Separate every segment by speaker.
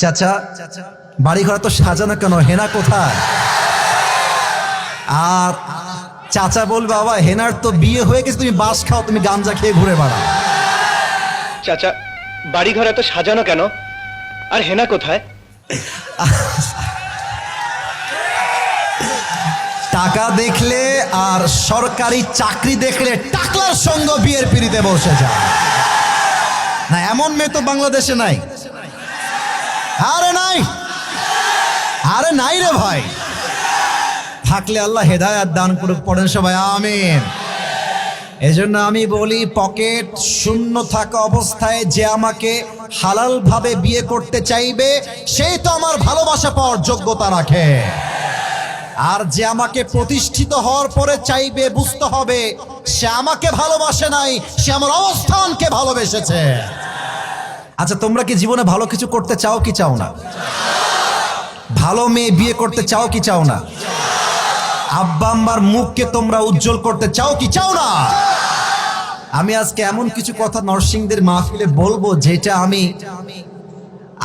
Speaker 1: চাচা বাড়ি ঘর তো সাজানো কেন, হেনা কোথায়? আর চাচা বলবে বাবা হেনার তো বিয়ে হয়ে গেছে, তুমি বাস খাও, তুমি গাঞ্জা খেয়ে ঘুরে বেড়াও।
Speaker 2: চাচা বাড়ি ঘর এত সাজানো কেন, আর হেনা কোথায়?
Speaker 1: টাকা দেখলে আর সরকারি চাকরি দেখলে টাকলার সঙ্গ বিয়ের পিড়িতে বসে যায় না, এমন মেয়ে তো বাংলাদেশে নাই। আরে নাই, আরে নাই রে ভাই। থাকলে আল্লাহ হেদায়েত দান করুক, পড়েন সবাই আমিন। এজন্য আমি বলি পকেট শূন্য থাকা অবস্থায় যে আমাকে হালাল ভাবে বিয়ে করতে চাইবে সেই তো আমার ভালোবাসা পাওয়ার যোগ্যতা রাখে। আর যে আমাকে প্রতিষ্ঠিত হওয়ার পরে চাইবে, বুঝতে হবে সে আমাকে ভালোবাসে নাই, সে আমার অবস্থানকে ভালোবেসেছে। আচ্ছা তোমরা কি জীবনে ভালো কিছু করতে চাও কি চাও না? ভালো মেয়ে বিয়ে করতে চাও কি চাও না? আব্বা আম্মার মুখকে তোমরা উজ্জ্বল করতে চাও কি চাও না? আমি আজকে এমন কিছু কথা নরসিংদের মাহফিলে বলবো যেটা আমি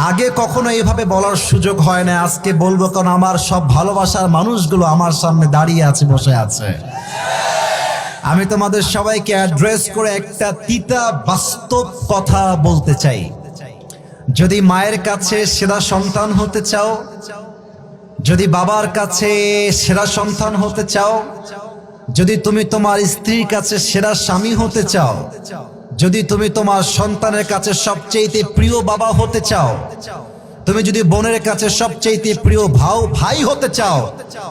Speaker 1: আগে কখনো এভাবে বলার সুযোগ হয় না, আজকে বলবো, কারণ আমার সব ভালোবাসার মানুষগুলো আমার সামনে দাঁড়িয়ে আছে, বসে আছে। আমি তোমাদের সবাইকে অ্যাড্রেস করে একটা তিতা বাস্তব কথা বলতে চাই। যদি মায়ের কাছে সেরা সন্তান হতে চাও, যদি বাবার কাছে সেরা সন্তান হতে চাও, যদি তুমি তোমার স্ত্রীর কাছে সেরা স্বামী হতে চাও, যদি তুমি তোমার সন্তানের কাছে সবচেয়ে প্রিয় বাবা হতে চাও, তুমি যদি বোনের কাছে সবচেয়ে প্রিয় ভাই হতে চাও,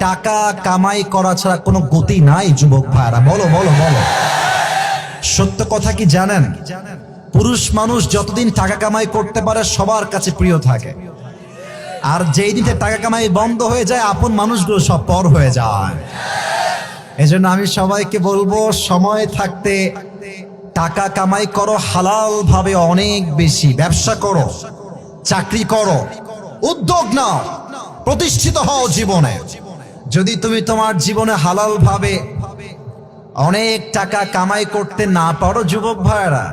Speaker 1: টাকা কামাই করা ছাড়া কোনো গতি নাই যুবক ভাইরা। বলো বলো বলো, সত্য কথা কি জানেন? পুরুষ মানুষ যতদিন টাকা কামাই করতে পারে সবার কাছে প্রিয় থাকে, আর যেই দিনে টাকা কামাই বন্ধ হয়ে যায় আপন মানুষগুলো সব পর হয়ে যায়। এজন্য আমি সবাইকে বলবো সময় থাকতে টাকা কামাই করো হালাল ভাবে, অনেক বেশি ব্যবসা করো, চাকরি করো, উদ্যোগ নাও, প্রতিষ্ঠিত হও জীবনে। যদি তুমি তোমার জীবনে হালাল ভাবে অনেক টাকা কামাই করতে না পারো যুবক ভাইরা,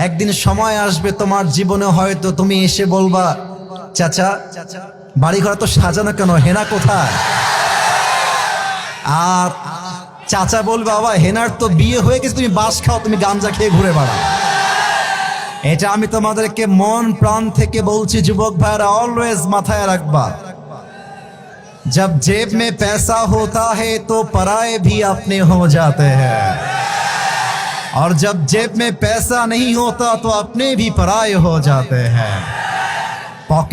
Speaker 1: একদিন সময় আসবে তোমার জীবনে হয়তো তুমি এসে বলবা চাচা বাড়ি ঘর তো সাজানো কেন, হেনা কোথায়? আর চাচা বলবে বাবা হেনার তো বিয়ে হয়ে গেছে, তুমি বাস খাও, তুমি গাঞ্জা খেয়ে ঘুরে বেড়াও। এটা আমি তোমাদেরকে মন প্রাণ থেকে বলছি যুবক ভাইরা, অলওয়েজ মাথায় রাখবা, जब जेब में पैसा होता है तो पराए भी अपने हो जाते हैं, और जब जेब में पैसा नहीं होता तो अपने भी पराए हो जाते हैं।